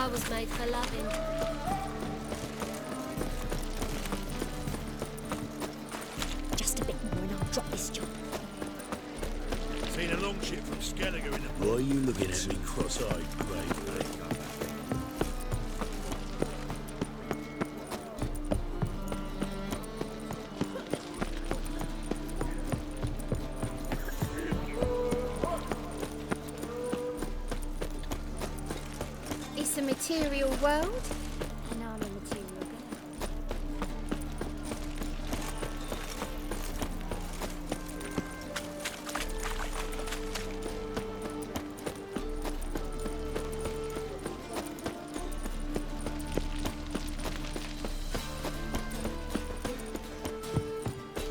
I was made for loving. Just a bit more and I'll drop this job. Seen a longship from Skelliger in the... Why are you looking at me cross-eyed, bravely? It's a material world. And I'm a material girl.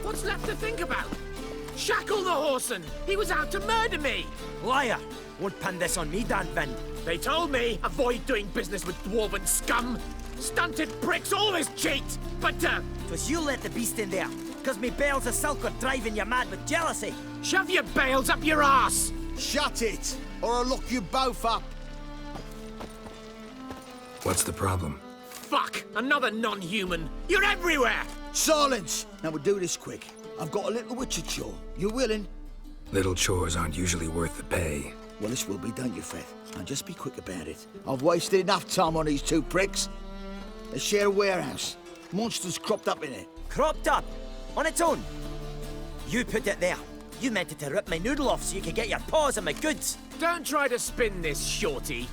What's left to think about? Shackle the horseman! He was out to murder me! Liar! Won't pin this on me, Dan Vin. They told me, avoid doing business with dwarven scum! Stunted pricks always cheat! But, 'Twas you let the beast in there, 'cause me bales of silk are driving you mad with jealousy. shove your bales up your ass! Shut it, or I'll lock you both up. What's the problem? Fuck! Another non-human! You're everywhere! Silence! Now we'll do this quick. I've got a little witcher chore. You willing? Little chores aren't usually worth the pay. Well, this will be, don't you, Fred? Now just be quick about it. I've wasted enough time on these two pricks. They share a warehouse. Monsters cropped up in it. Cropped up? On its own? You put it there. You meant it to rip my noodle off so you could get your paws on my goods. Don't try to spin this, shorty.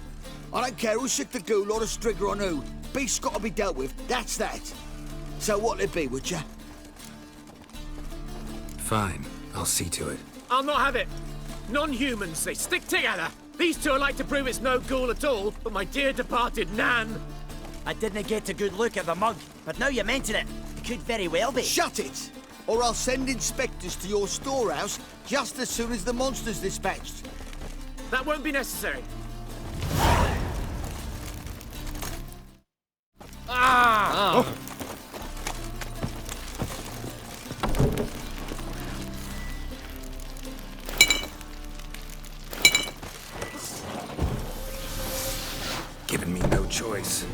I don't care who sick the ghoul or the strigger on who. Beast's got to be dealt with. That's that. So what'll it be, would ya? Fine, I'll see to it. I'll not have it. Non-humans, they stick together. These two are like to prove it's no ghoul at all, but my dear departed Nan. I didn't get a good look at the mug, but now you mention it, it could very well be. Shut it! Or I'll send inspectors to your storehouse just as soon as the monster's dispatched. That won't be necessary. Ah! Oh. Given me no choice.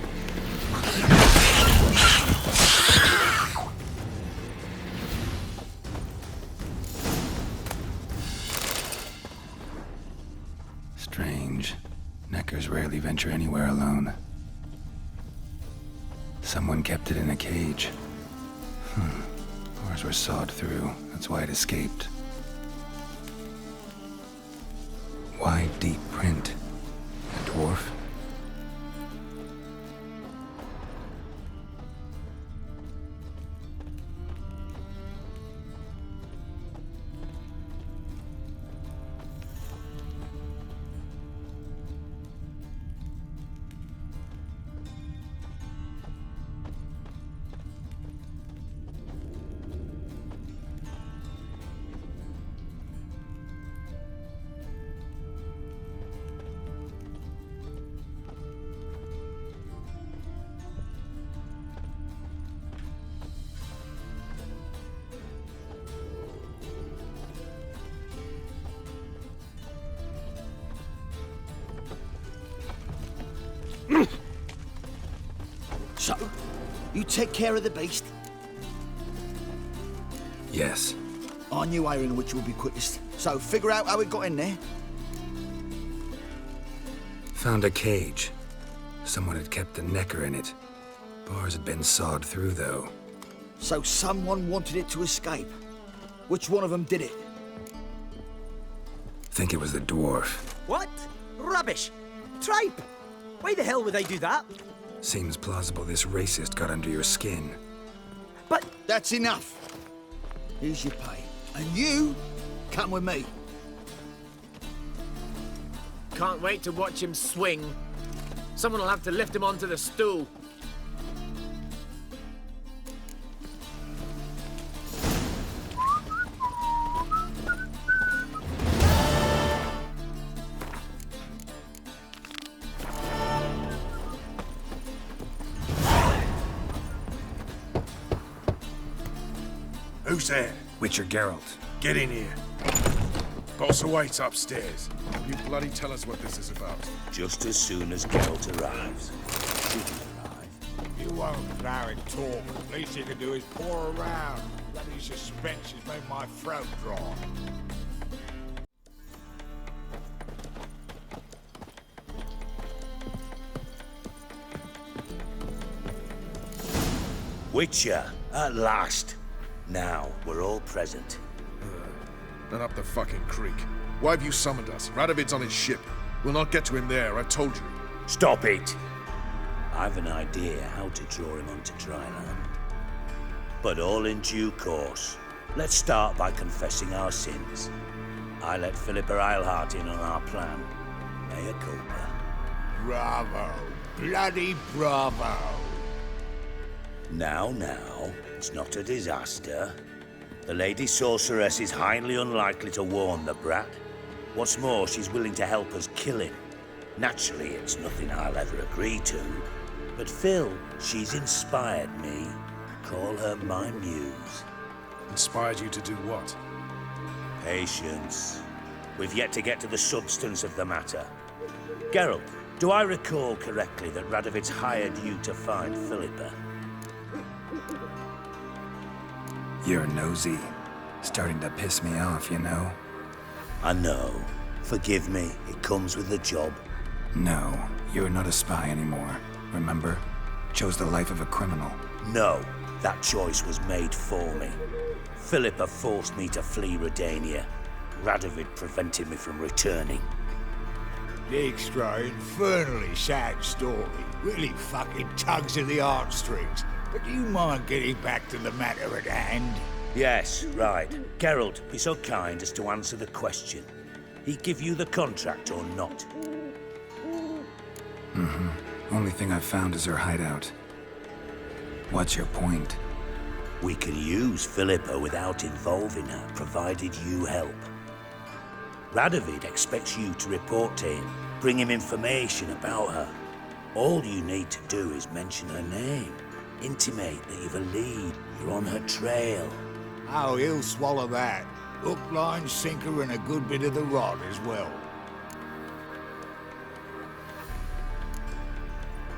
Strange. Neckers rarely venture anywhere alone. Someone kept it in a cage. Doors were sawed through. That's why it escaped. Wide, deep print. A dwarf? So, you take care of the beast? Yes. I knew iron which would be quickest. So, figure out how it got in there. Found a cage. Someone had kept a necker in it. Bars had been sawed through, though. So someone wanted it to escape. Which one of them did it? Think it was the dwarf. What? Rubbish! Tripe! Why the hell would I do that? Seems plausible this racist got under your skin. But That's enough. Here's your pay. And you, come with me. Can't wait to watch him swing. Someone will have to lift him onto the stool. Who's there? Witcher Geralt. Get in here. Boss awaits upstairs. Will you bloody tell us what this is about? Just as soon as Geralt arrives. Should he arrive? You won't allow him talk. Least you can do is pour around. Bloody suspense has made my throat dry. Witcher, at last. Now, we're all present. Then up the fucking creek. Why have you summoned us? Radovid's on his ship. We'll not get to him there, I told you. Stop it! I've an idea how to draw him onto dry land. But all in due course. Let's start by confessing our sins. I let Philippa Eilhart in on our plan. Mea culpa. Bravo. Bloody bravo. Now, it's not a disaster. The Lady Sorceress is highly unlikely to warn the brat. What's more, she's willing to help us kill him. Naturally, it's nothing I'll ever agree to. But Phil, she's inspired me. Call her my muse. Inspired you to do what? Patience. We've yet to get to the substance of the matter. Geralt, do I recall correctly that Radovid's hired you to find Philippa? You're nosy. Starting to piss me off, you know? I know. Forgive me, it comes with the job. No, you're not a spy anymore. Remember? Chose the life of a criminal. No, that choice was made for me. Philippa forced me to flee Redania. Radovid prevented me from returning. Extra infernally sad story. Really fucking tugs at the heartstrings. But do you mind getting back to the matter at hand? Yes, right. Geralt, be so kind as to answer the question. He give you the contract or not? Only thing I've found is her hideout. What's your point? We can use Philippa without involving her, provided you help. Radovid expects you to report to him, bring him information about her. All you need to do is mention her name. Intimate that you've a lead, you're on her trail. Oh, he'll swallow that. Hook, line, sinker, and a good bit of the rod as well.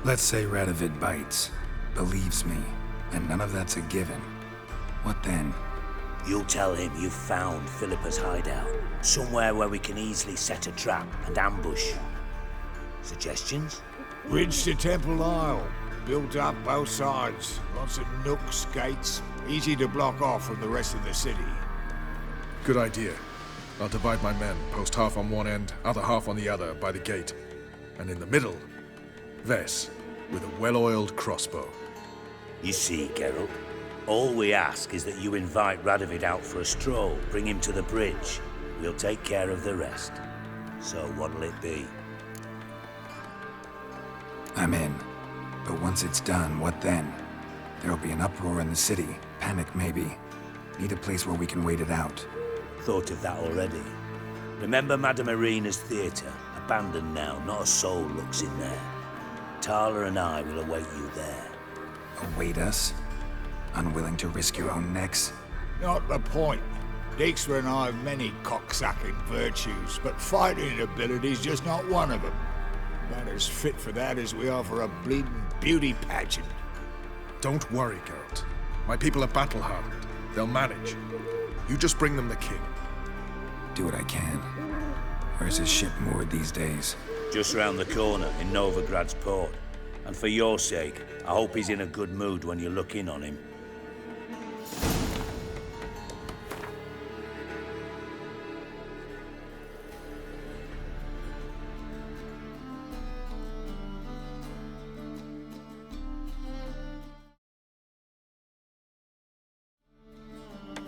Let's say Radovid bites, believes me, and none of that's a given. What then? You'll tell him you've found Philippa's hideout, somewhere where we can easily set a trap and ambush. Suggestions? Bridge to Temple Isle. Built up both sides. Lots of nooks, gates. Easy to block off from the rest of the city. Good idea. I'll divide my men, post half on one end, other half on the other, by the gate. And in the middle, Vess, with a well-oiled crossbow. You see, Geralt, all we ask is that you invite Radovid out for a stroll, bring him to the bridge. We'll take care of the rest. So what'll it be? I'm in. But once it's done, what then? There'll be an uproar in the city. Panic, maybe. Need a place where we can wait it out. Thought of that already. Remember Madame Irina's theatre? Abandoned now, not a soul looks in there. Tala and I will await you there. Await us? Unwilling to risk your own necks? Not the point. Dijkstra and I have many cocksucking virtues, but fighting ability's just not one of them. About as fit for that as we are for a bleeding beauty pageant. Don't worry, Geralt. My people are battle-hardened. They'll manage. You just bring them the king. Do what I can. Where's his ship moored these days? Just round the corner in Novigrad's port. And for your sake, I hope he's in a good mood when you look in on him.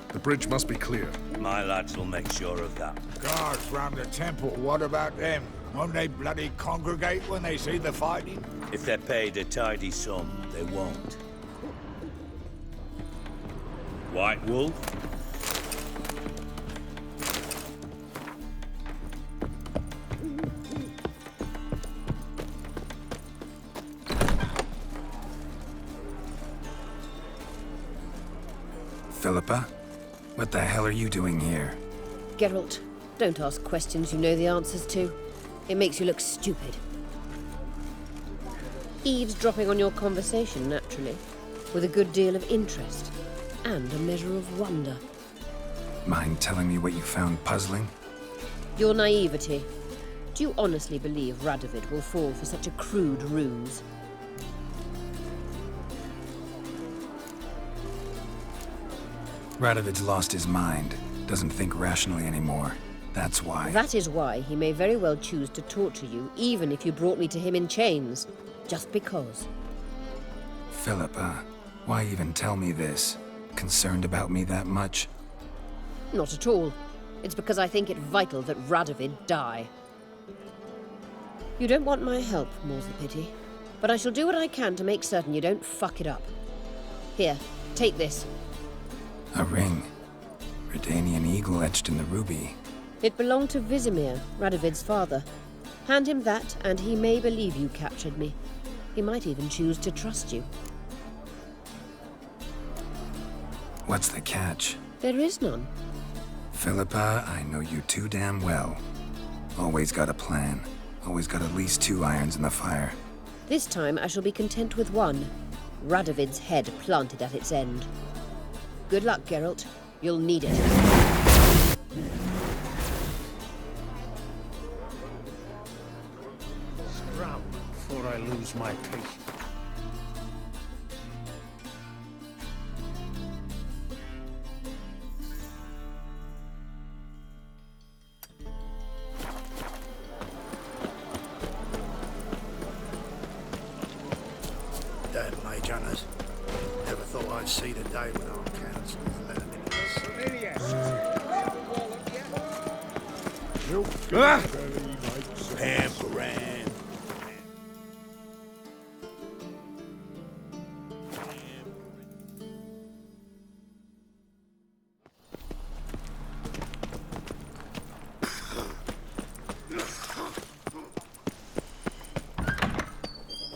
The bridge must be clear. My lads will make sure of that. Guards round the temple, what about them? Won't they bloody congregate when they see the fighting? If they're paid a tidy sum, they won't. White Wolf? Philippa? What the hell are you doing here? Geralt, Don't ask questions you know the answers to. It makes you look stupid. Eavesdropping on your conversation, naturally, with a good deal of interest and a measure of wonder. Mind telling me what you found puzzling? Your naivety. Do you honestly believe Radovid will fall for such a crude ruse? Radovid's lost his mind. Doesn't think rationally anymore. That's why. That is why he may very well choose to torture you, even if you brought me to him in chains. Just because. Philippa, why even tell me this? Concerned about me that much? Not at all. It's because I think it vital that Radovid die. You don't want my help, more's the pity. But I shall do what I can to make certain you don't fuck it up. Here, take this. A ring. Redanian eagle etched in the ruby. It belonged to Vizimir, Radovid's father. Hand him that, and he may believe you captured me. He might even choose to trust you. What's the catch? There is none. Philippa, I know you too damn well. Always got a plan. Always got at least 2 irons in the fire. This time I shall be content with one. Radovid's head planted at its end. Good luck, Geralt. You'll need it. Scram before I lose my patience. Damn mage hunters. Never thought I'd see the day when our cannons would let them in. Pamperan.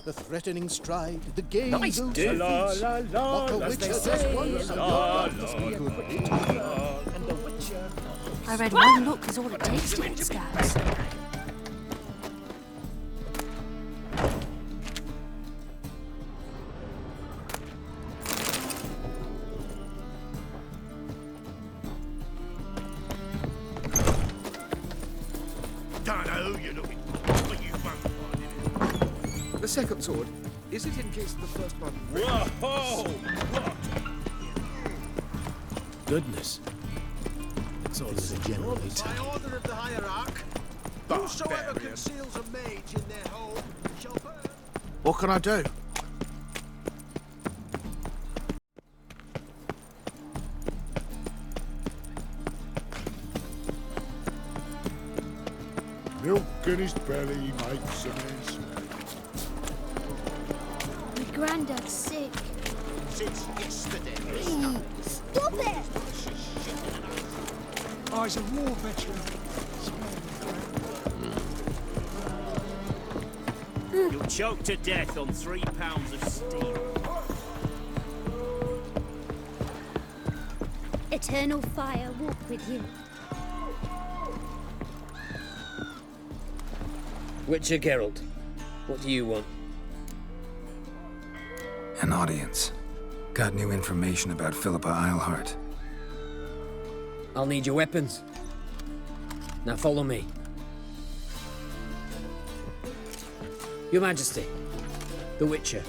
The threatening stride, the gay Nice goose dude. La la la, as witcher they just say. once, La, and your good and the Witcher. I read one look is all it takes to get scouts. Don't know who you're looking for, but you won't find it. The second sword, is it in case the first one... Whoa! What? Goodness. It's all as a generally By order of the hierarch, whosoever conceals a mage in their home shall burn. What can I do? Milk in his belly makes him his. My granddad's sick. Since yesterday. Stop it! I was a war veteran. You'll choke to death on 3 pounds of steel. Eternal fire walk with you. Witcher Geralt, what do you want? An audience. Got new information about Philippa Eilhart. I'll need your weapons. Now follow me. Your Majesty, the Witcher,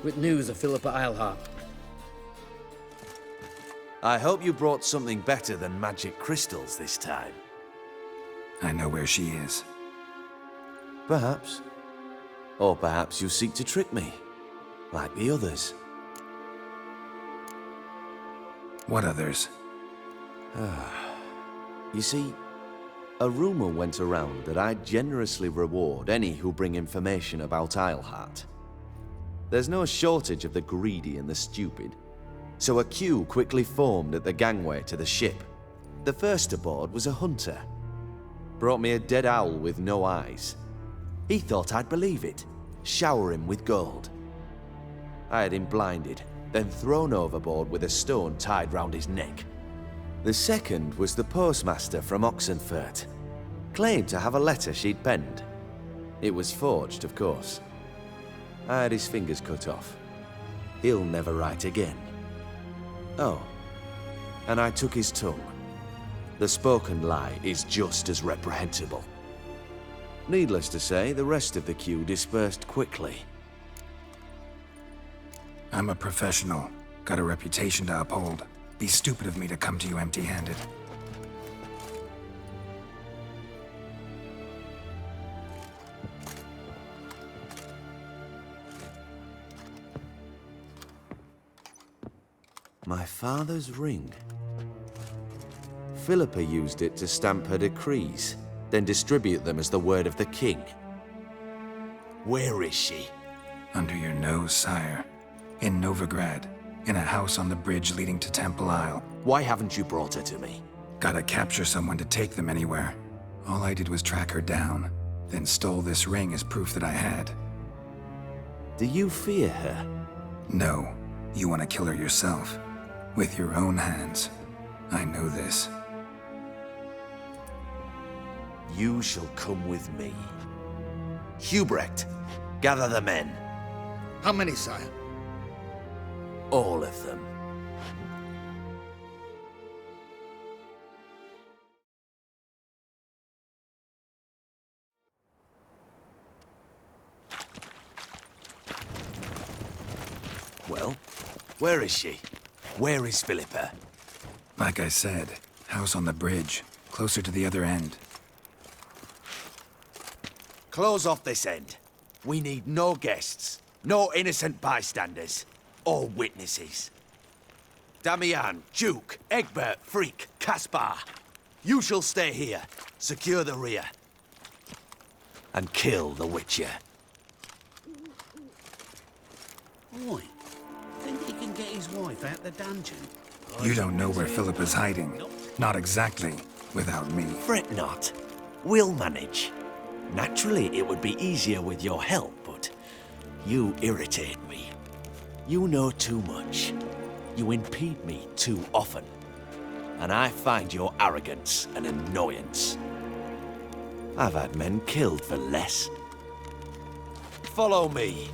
with news of Philippa Eilhart. I hope you brought something better than magic crystals this time. I know where she is. Perhaps. Or perhaps you seek to trick me, like the others. What others? You see, a rumor went around that I'd generously reward any who bring information about Eilhart. There's no shortage of the greedy and the stupid, so a queue quickly formed at the gangway to the ship. The first aboard was a hunter. Brought me a dead owl with no eyes. He thought I'd believe it, shower him with gold. I had him blinded, then thrown overboard with a stone tied round his neck. The second was the postmaster from Oxenfurt. Claimed to have a letter she'd penned. It was forged, of course. I had his fingers cut off. He'll never write again. Oh, and I took his tongue. The spoken lie is just as reprehensible. Needless to say, the rest of the queue dispersed quickly. I'm a professional. Got a reputation to uphold. Be stupid of me to come to you empty-handed. My father's ring. Philippa used it to stamp her decrees, then distribute them as the word of the king. Where is she? Under your nose, sire. In Novigrad, in a house on the bridge leading to Temple Isle. Why haven't you brought her to me? Gotta capture someone to take them anywhere. All I did was track her down, then stole this ring as proof that I had. Do you fear her? No. You want to kill her yourself. With your own hands. I know this. You shall come with me. Hubrecht, gather the men. How many, sire? All of them. Well, where is she? Where is Philippa? Like I said, house on the bridge, closer to the other end. Close off this end. We need no guests, no innocent bystanders, or witnesses. Damian, Duke, Egbert, Freak, Caspar. You shall stay here, secure the rear, and kill the Witcher. Oi, think he can get his wife out the dungeon? You don't know where Philippa's hiding. Not exactly, without me. Fret not. We'll manage. Naturally, it would be easier with your help, but you irritate me. You know too much. You impede me too often. And I find your arrogance an annoyance. I've had men killed for less. Follow me.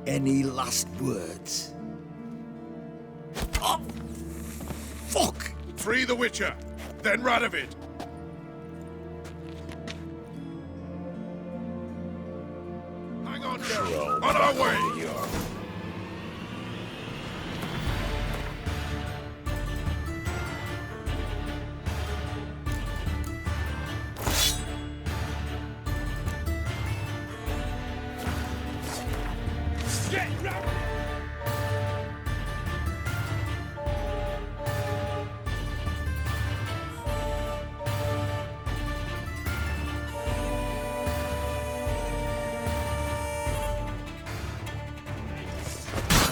Any last words? Oh, fuck! Free the Witcher, then Radovid. Hang on, Geralt. On our way!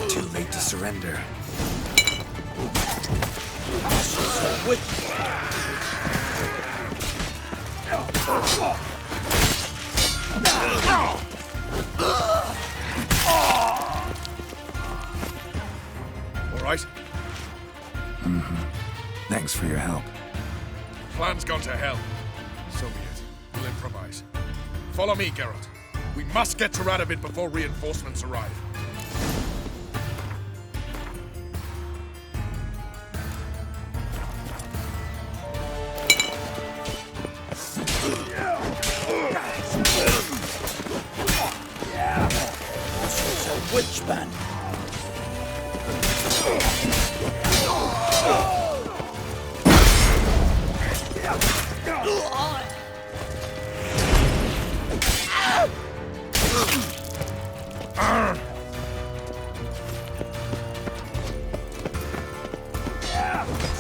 Too late to surrender. All right? Thanks for your help. Plan's gone to hell. So be it. We'll improvise. Follow me, Geralt. We must get to Radovid before reinforcements arrive. Witchman!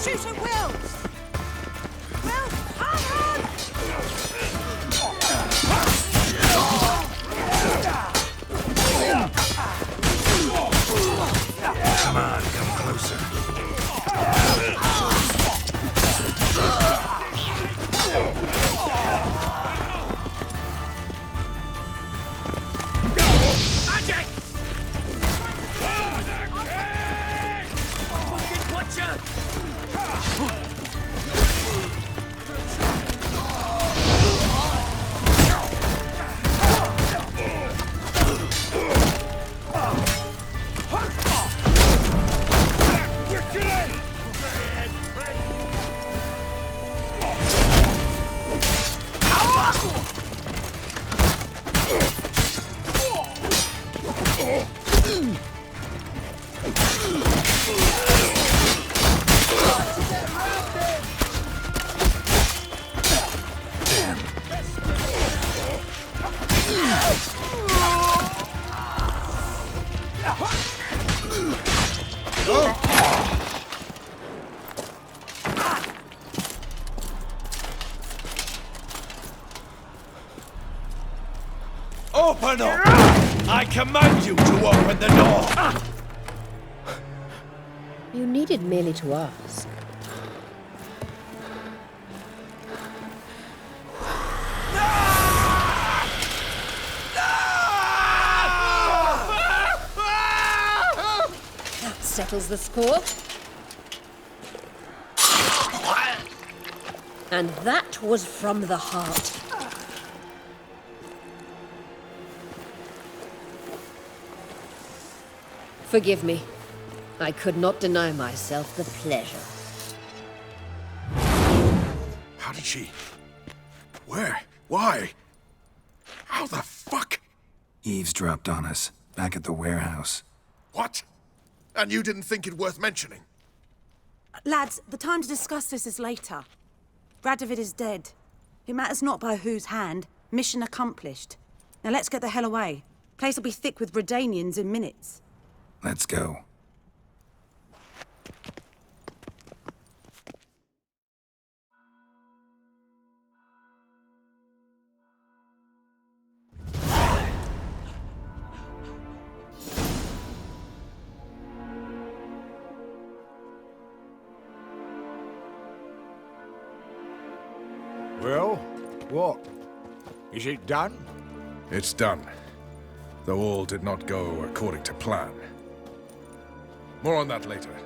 Shoot at Will! Will, hard Come on, come closer. Open up! I command you to open the door! You needed merely to ask. That settles the score. And that was from the heart. Forgive me. I could not deny myself the pleasure. How did she... Where? Why? How the fuck? Eavesdropped on us, back at the warehouse. What? And you didn't think it worth mentioning? Lads, the time to discuss this is later. Radovid is dead. It matters not by whose hand. Mission accomplished. Now let's get the hell away. Place will be thick with Redanians in minutes. Let's go. Well, what? Is it done? It's done. Though all did not go according to plan. More on that later.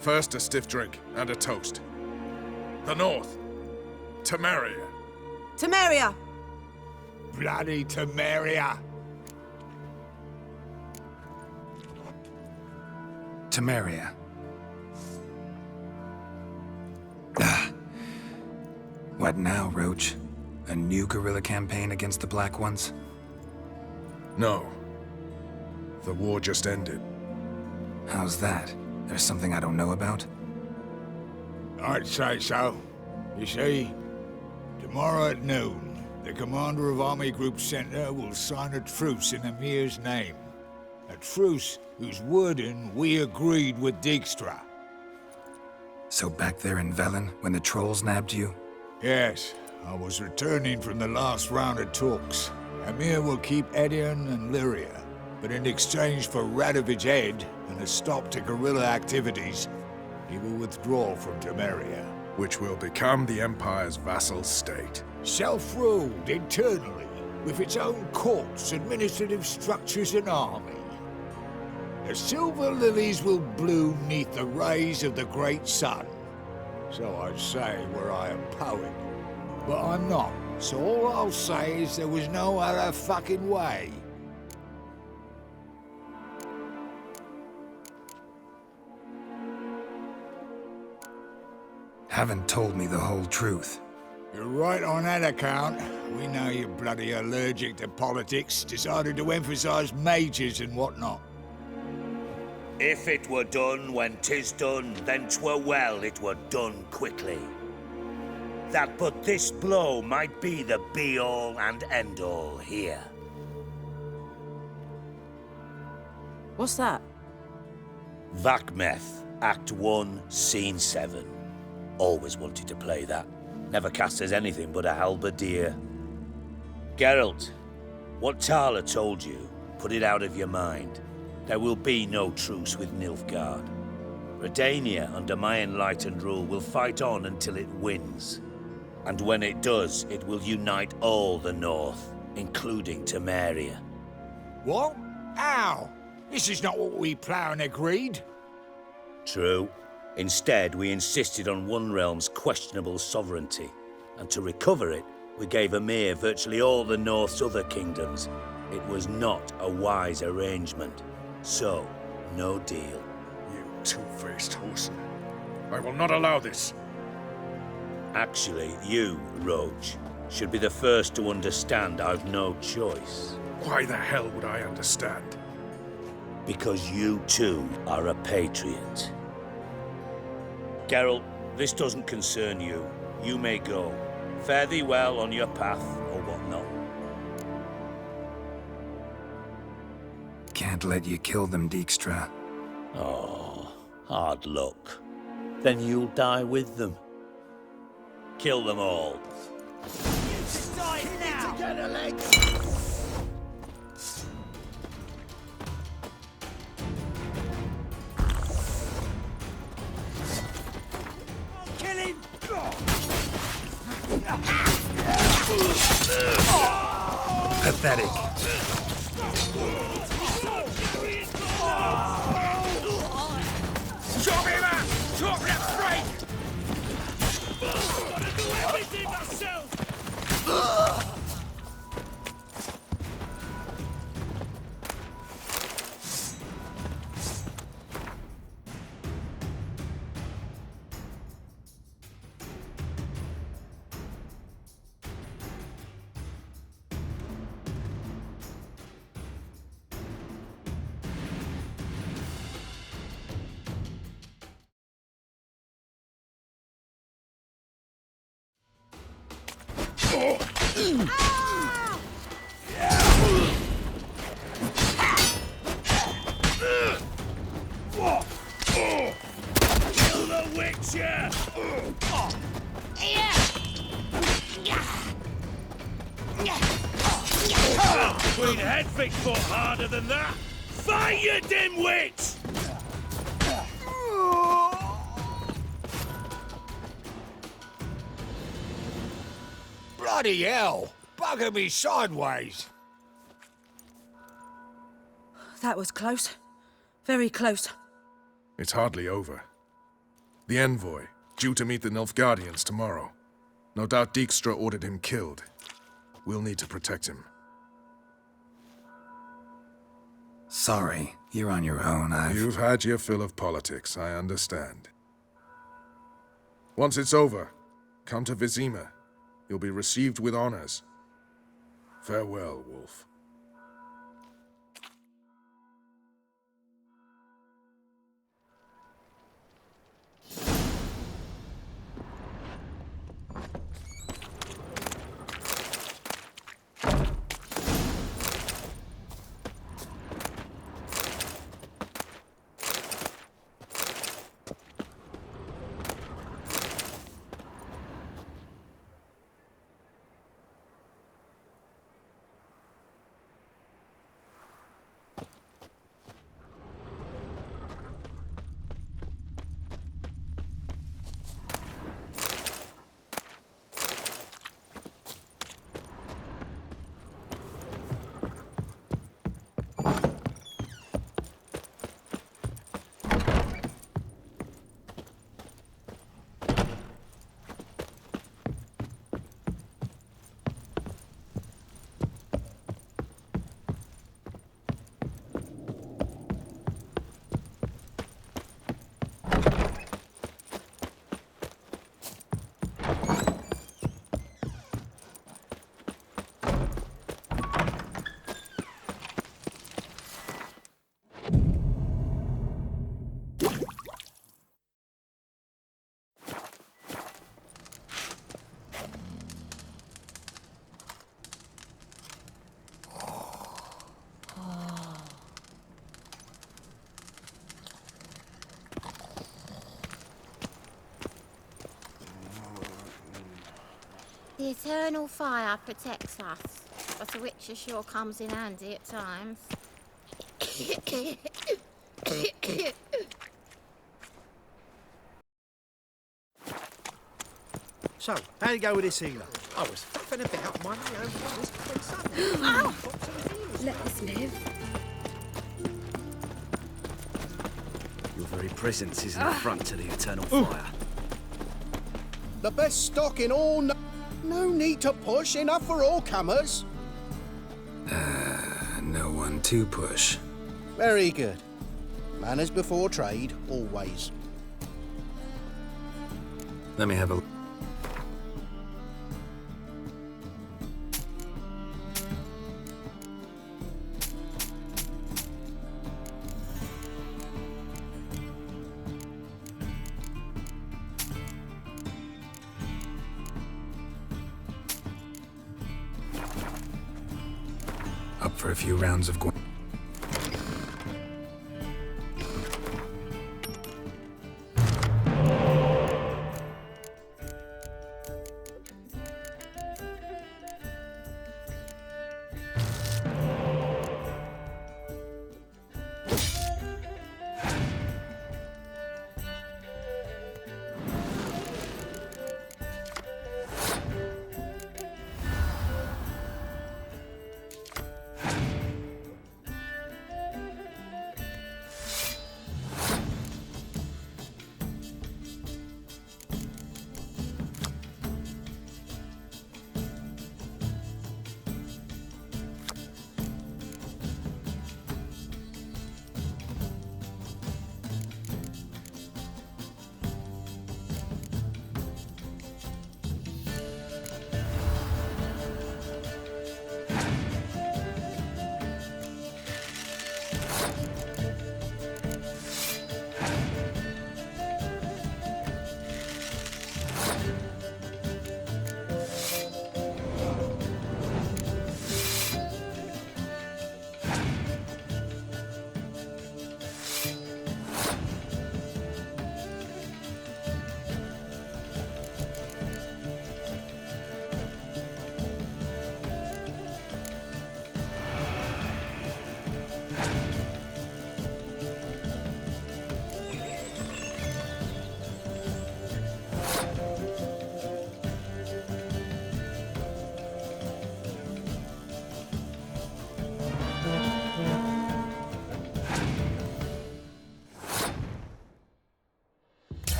First, a stiff drink and a toast. The North. Temeria. Temeria! Bloody Temeria! Temeria. Ah. What now, Roach? A new guerrilla campaign against the Black Ones? No. The war just ended. How's that? There's something I don't know about? I'd say so. You see, tomorrow at noon, the commander of Army Group Center will sign a truce in Emir's name. A truce whose wording we agreed with Dijkstra. So back there in Velen, when the trolls nabbed you? Yes, I was returning from the last round of talks. Emir will keep Edion and Lyria, but in exchange for Radovid's head and a stop to guerrilla activities, he will withdraw from Temeria. Which will become the Empire's vassal state. Self-ruled internally, with its own courts, administrative structures and army. The silver lilies will bloom neath the rays of the great sun. So I'd say were I a poet. But I'm not, so all I'll say is there was no other fucking way. Haven't told me the whole truth. You're right on that account. We know you're bloody allergic to politics, decided to emphasize majors and whatnot. If it were done when 'tis done, then 'twere well it were done quickly. That but this blow might be the be-all and end-all here. What's that? Vakmeth, Act 1, Scene 7. Always wanted to play that. Never cast as anything but a halberdier. Geralt, what Tala told you, put it out of your mind. There will be no truce with Nilfgaard. Redania, under my enlightened rule, will fight on until it wins. And when it does, it will unite all the North, including Temeria. What? How? This is not what we planned and agreed. True. Instead, we insisted on one realm's questionable sovereignty. And to recover it, we gave Emir virtually all the North's other kingdoms. It was not a wise arrangement. So, no deal. You two-faced whoreson. I will not allow this. Actually, you, Roach, should be the first to understand I've no choice. Why the hell would I understand? Because you too are a patriot. Geralt, this doesn't concern you. You may go. Fare thee well on your path, or whatnot. Can't let you kill them, Dijkstra. Oh, hard luck. Then you'll die with them. Kill them all. Together, legs! Kill him! Pathetic. Chop him out! Chop that straight! Gotta do everything myself! Kill the Witcher! Queen Hedvig fought harder than that! Fight, you dimwit! Bloody hell! Bugger me sideways! That was close. Very close. It's hardly over. The envoy, due to meet the Nilfgaardians tomorrow. No doubt Dijkstra ordered him killed. We'll need to protect him. Sorry, you're on your own. You've had your fill of politics, I understand. Once it's over, come to Vizima. You'll be received with honors. Farewell, Wolf. The eternal fire protects us, but the Witcher sure comes in handy at times. So, how'd you go with this healer? I was faffing about my own business when suddenly... Let us live. Your very presence is an affront to the eternal fire. The best stock in all... No need to push, enough for all comers. No one to push. Very good. Manners before trade, always. Let me have a... for a few rounds of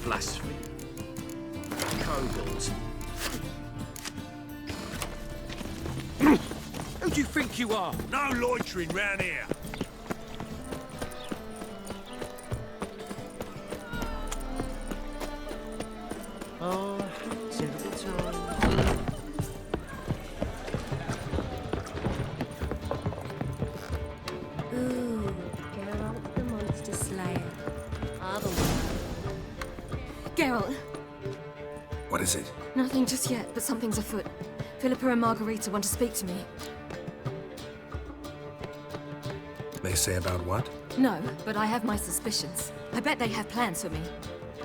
blasphemy. Kobolds. Who do you think you are? No loitering round here. Oh, simple time. Ooh, Geralt the Monster Slayer. Geralt, What is it? nothing just yet, but something's afoot. Philippa and Margarita want to speak to me. They say about what? No, but I have my suspicions. I bet they have plans for me.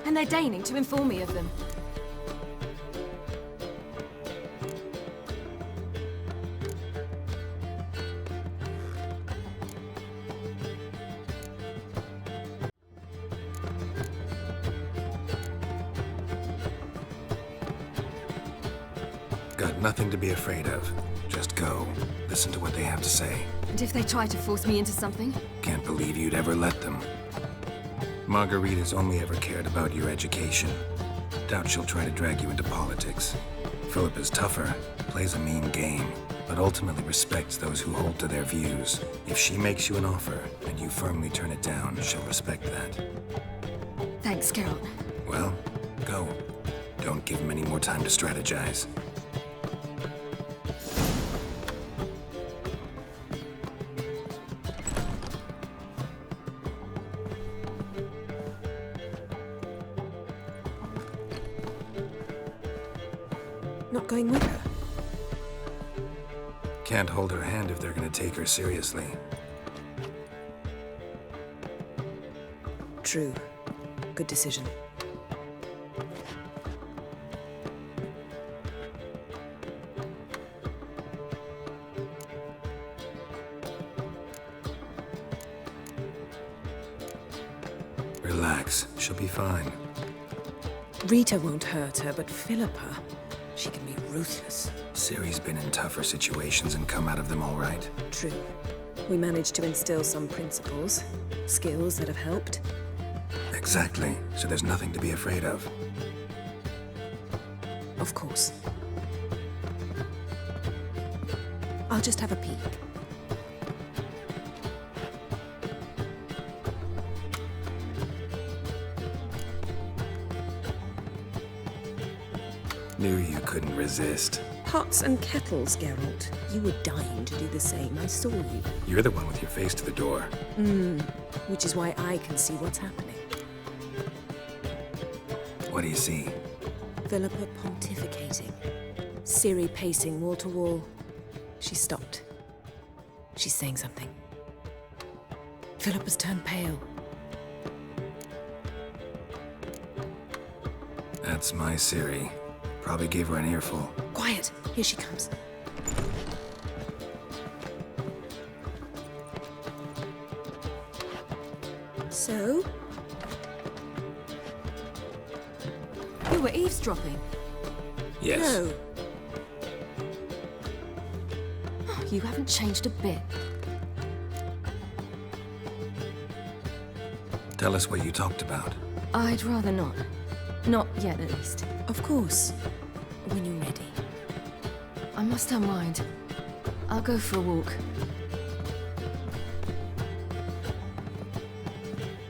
And they're deigning to inform me of them. Got nothing to be afraid of. Just go. Listen to what they have to say. And if they try to force me into something? Can't believe you'd ever let them. Margarita's only ever cared about your education. Doubt she'll try to drag you into politics. Philippa's tougher, plays a mean game, but ultimately respects those who hold to their views. If she makes you an offer, and you firmly turn it down, she'll respect that. Thanks, Geralt. Well, go. Don't give them any more time to strategize. Not going with her? Can't hold her hand if they're gonna take her seriously. True. Good decision. Relax, she'll be fine. Rita won't hurt her, but Philippa, she can be ruthless. Ciri's been in tougher situations and come out of them all right. True. We managed to instill some principles, skills that have helped. Exactly, so there's nothing to be afraid of. Of course. I'll just have a peek. Knew you couldn't resist. Pots and kettles, Geralt. You were dying to do the same. I saw you. You're the one with your face to the door. Which is why I can see what's happening. What do you see? Philippa pontificating. Ciri pacing wall to wall. She stopped. She's saying something. Philippa's turned pale. That's my Ciri. Probably gave her an earful. Quiet! Here she comes. So? You were eavesdropping. Yes. No. You haven't changed a bit. Tell us what you talked about. I'd rather not. Not yet, at least. Of course. When you're ready. I must unwind. I'll go for a walk.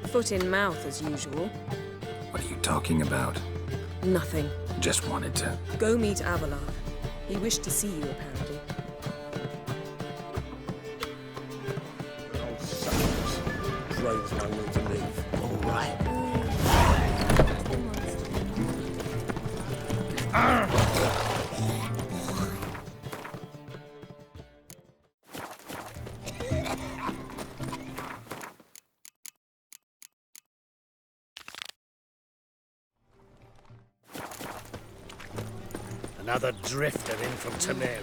Foot in mouth, as usual. What are you talking about? Nothing. Just wanted to... Go meet Avalar. He wished to see you, apparently. Drone's no will to leave. All right. Another drifter in from Temeria.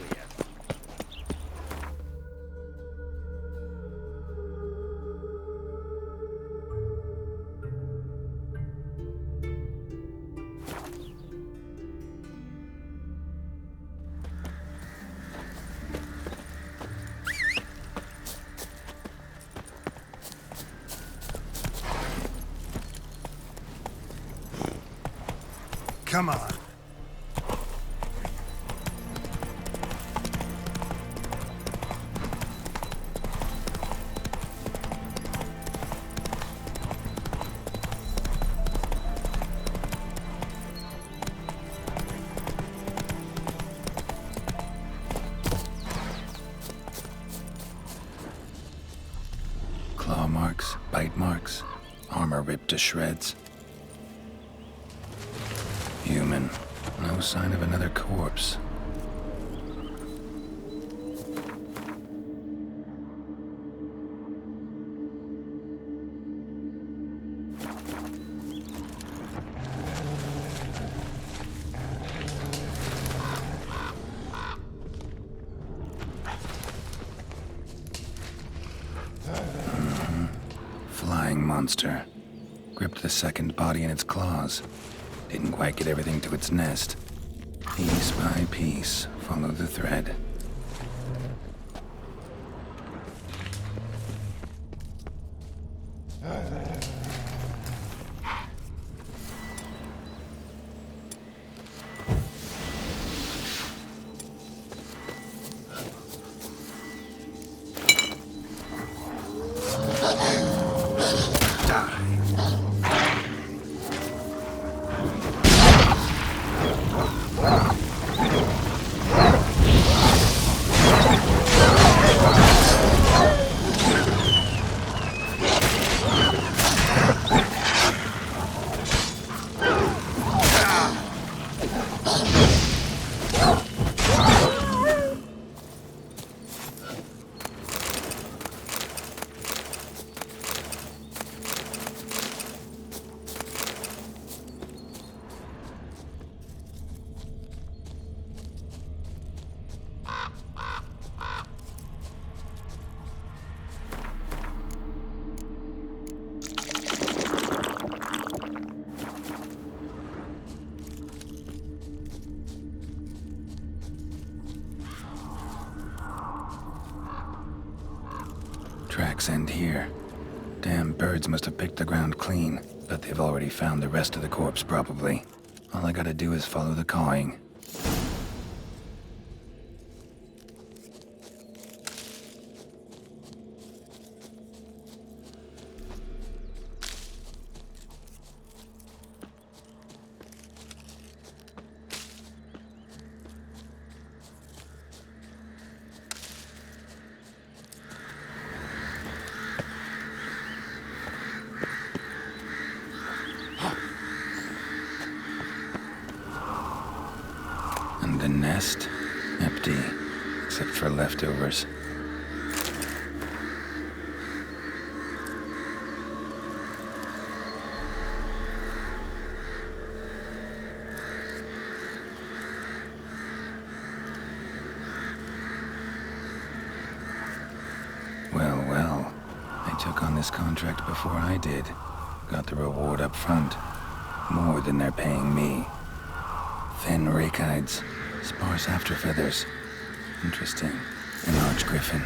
Come on. Claw marks, bite marks, armor ripped to shreds. Human. No sign of another corpse. Flying monster. Gripped the second body in its claws. Didn't quite get everything to its nest. Piece by piece, follow the thread. tracks end here. Damn birds must have picked the ground clean, but they've already found the rest of the corpse, probably. All I gotta do is follow the cawing. And the nest? Empty, except for leftovers. Well. They took on this contract before I did. Got the reward up front. More than they're paying me. Thin rakides, sparse afterfeathers. Interesting. An archgriffin.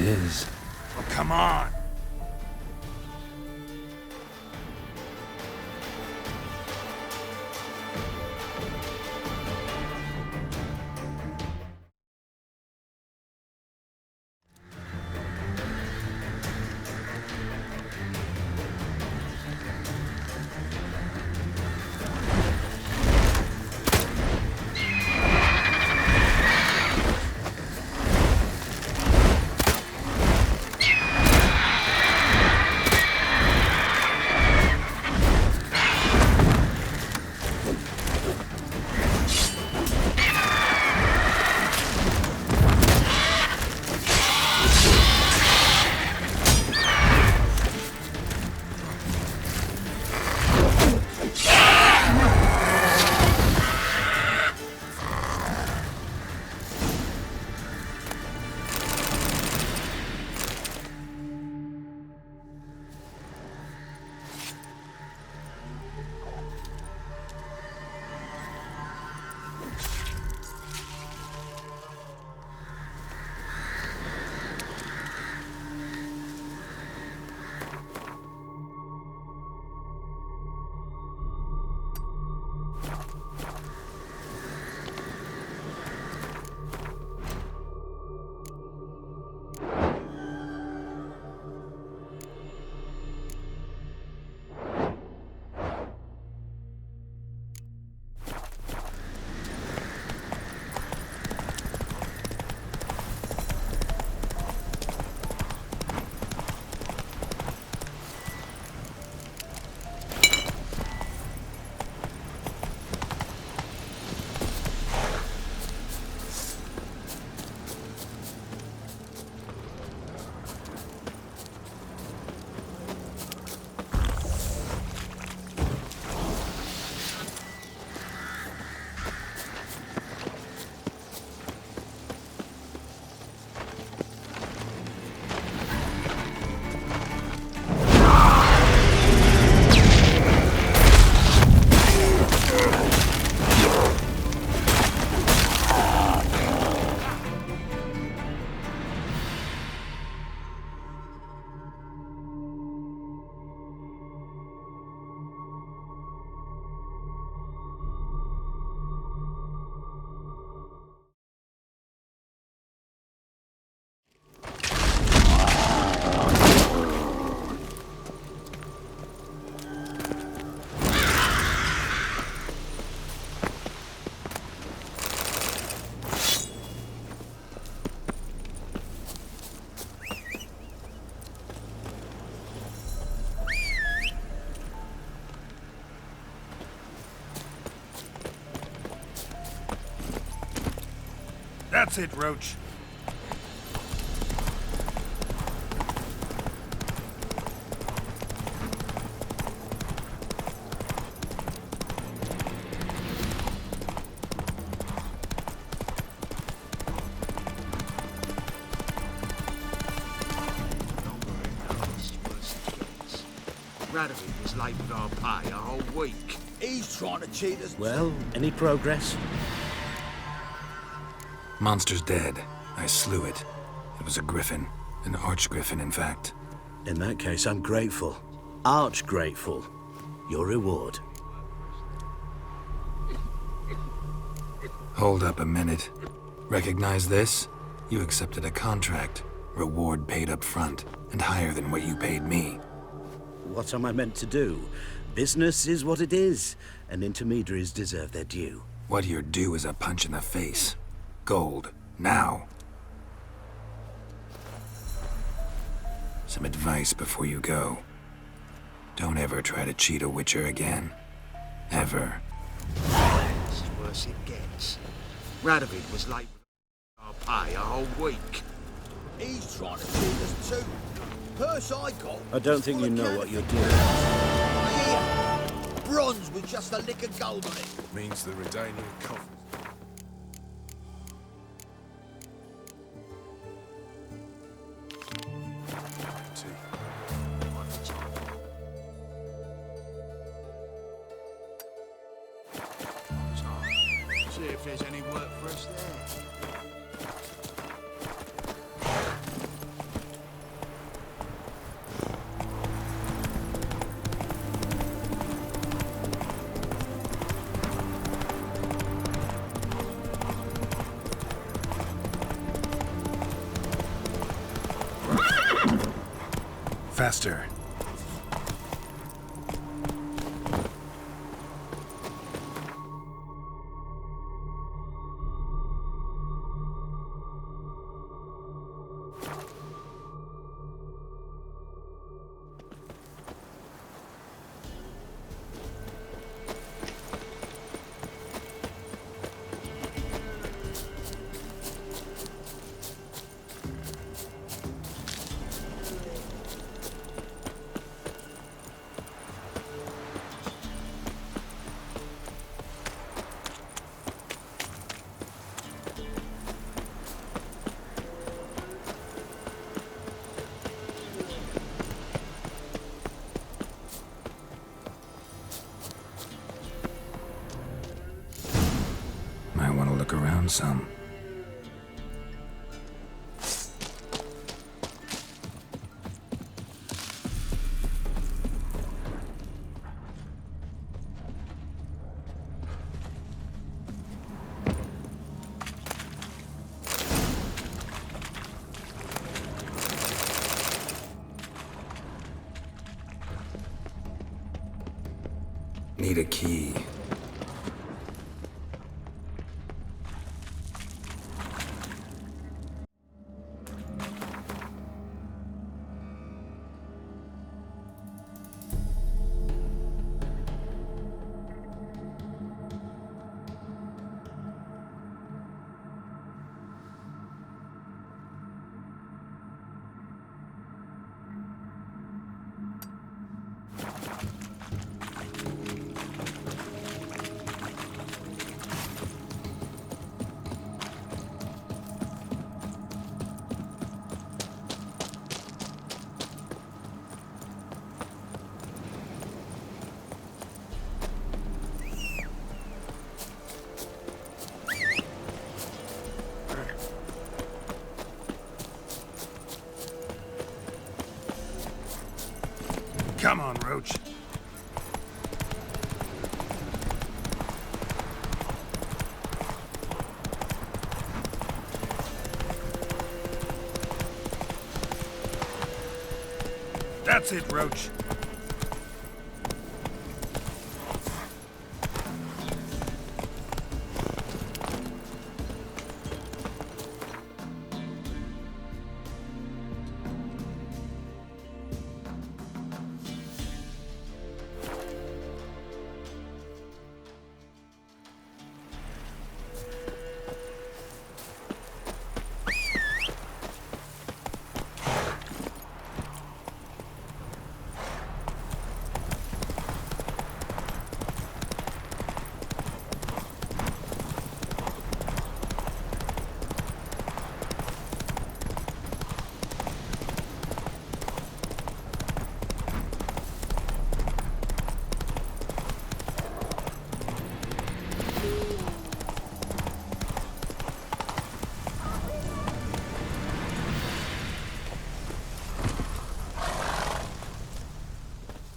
Is. Oh, come on! That's it, Roach. Radovid was late with our pay a whole week. He's trying to cheat us. Well, any progress? Monster's dead. I slew it. It was a griffin. An archgriffin, in fact. In that case, I'm grateful. Arch grateful. Your reward. Hold up a minute. Recognize this? You accepted a contract. Reward paid up front, and higher than what you paid me. What am I meant to do? Business is what it is, and intermediaries deserve their due. What you're due is a punch in the face. Gold. Now. Some advice before you go. Don't ever try to cheat a Witcher again. Ever. It's worse it gets. Radovid was late with our pay a whole week. He's trying to cheat us too. Purse I got. I don't think you know what you're doing. Here, bronze with just a lick of gold on it. Means the Redanian coffers. See if there's any work for us there. Faster. Might want to look around some. Need a key. Come on, Roach. That's it, Roach.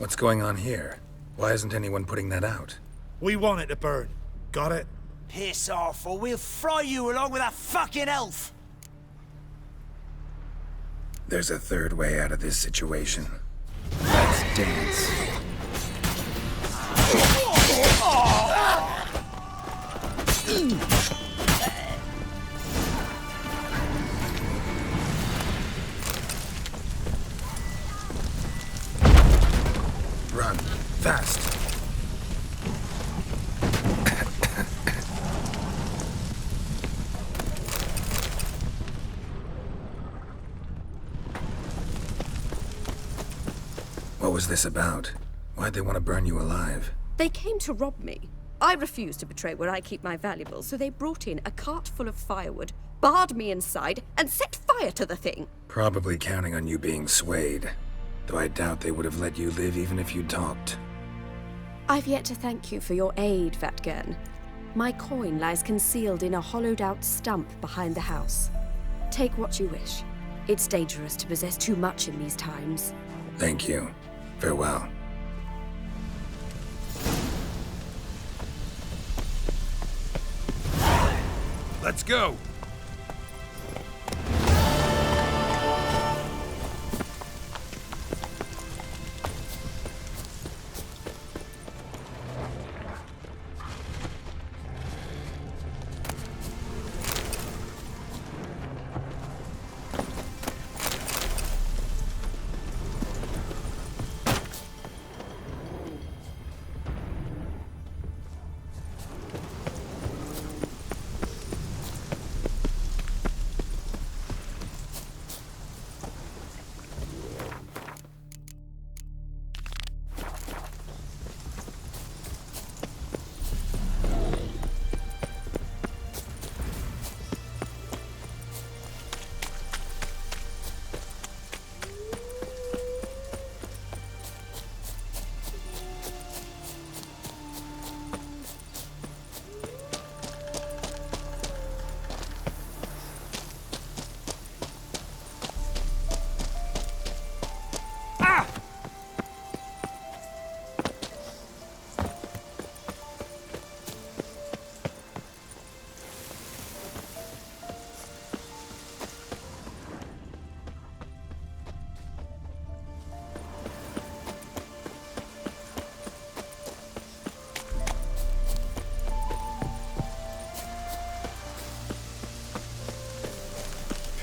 What's going on here? Why isn't anyone putting that out? We want it to burn. Got it? Piss off, or we'll fry you along with that fucking elf! There's a third way out of this situation. Let's dance. Run. Fast. What was this about? Why'd they want to burn you alive? They came to rob me. I refused to betray where I keep my valuables, so they brought in a cart full of firewood, barred me inside, and set fire to the thing. Probably counting on you being swayed. Though I doubt they would have let you live even if you talked. I've yet to thank you for your aid, Vatgern. My coin lies concealed in a hollowed-out stump behind the house. Take what you wish. It's dangerous to possess too much in these times. Thank you. Farewell. Let's go!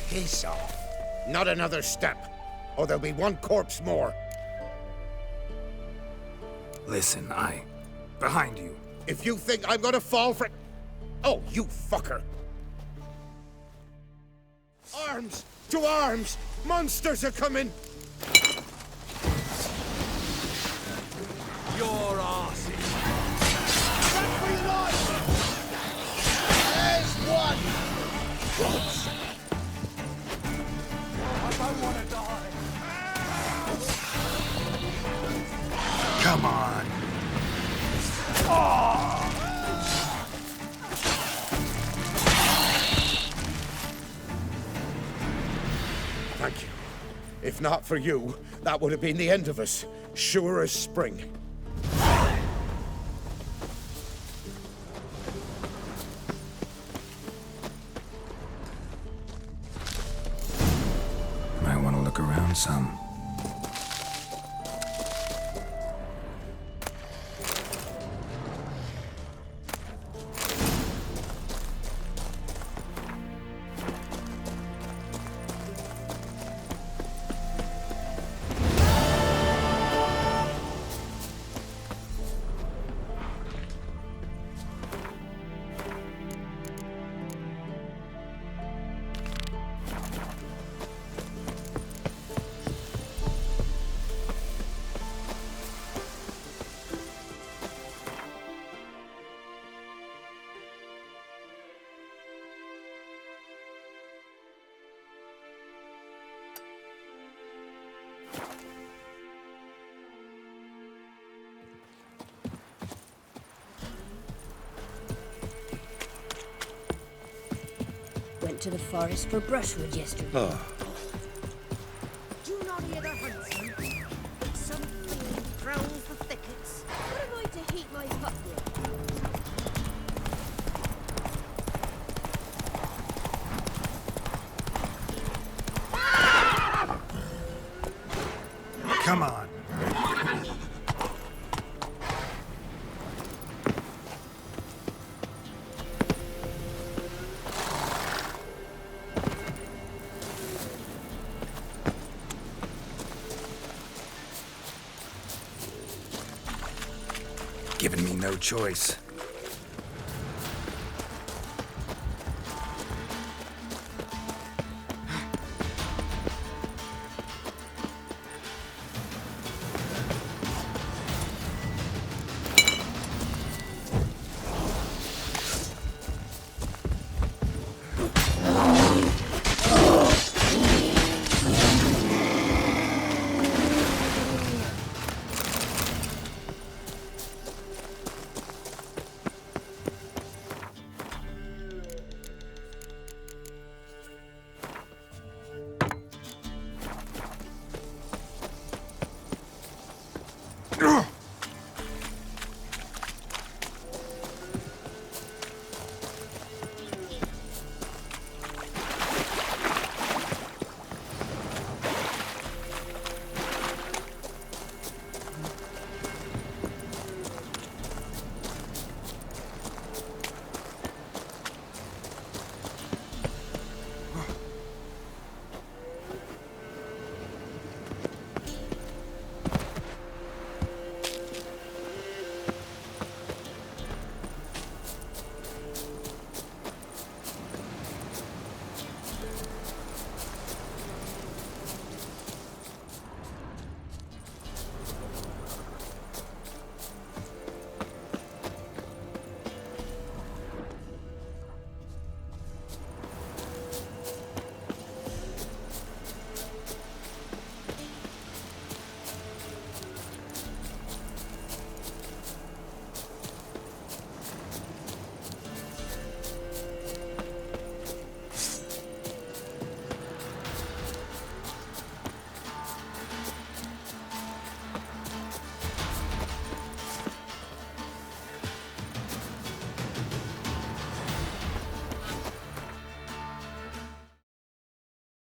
Piss off. Not another step, or there'll be one corpse more. Listen, behind you. If you think I'm gonna fall for... Oh, you fucker! Arms! To arms! Monsters are coming! Your asses! Back for your life! There's one! I don't want to die. Come on! Thank you. If not for you, that would have been the end of us. Sure as spring. Might want to look around some. Went to the forest for brushwood yesterday. Oh. Do not hear the huntsman. Some fiend thrown my pup here. Come on. Giving me no choice.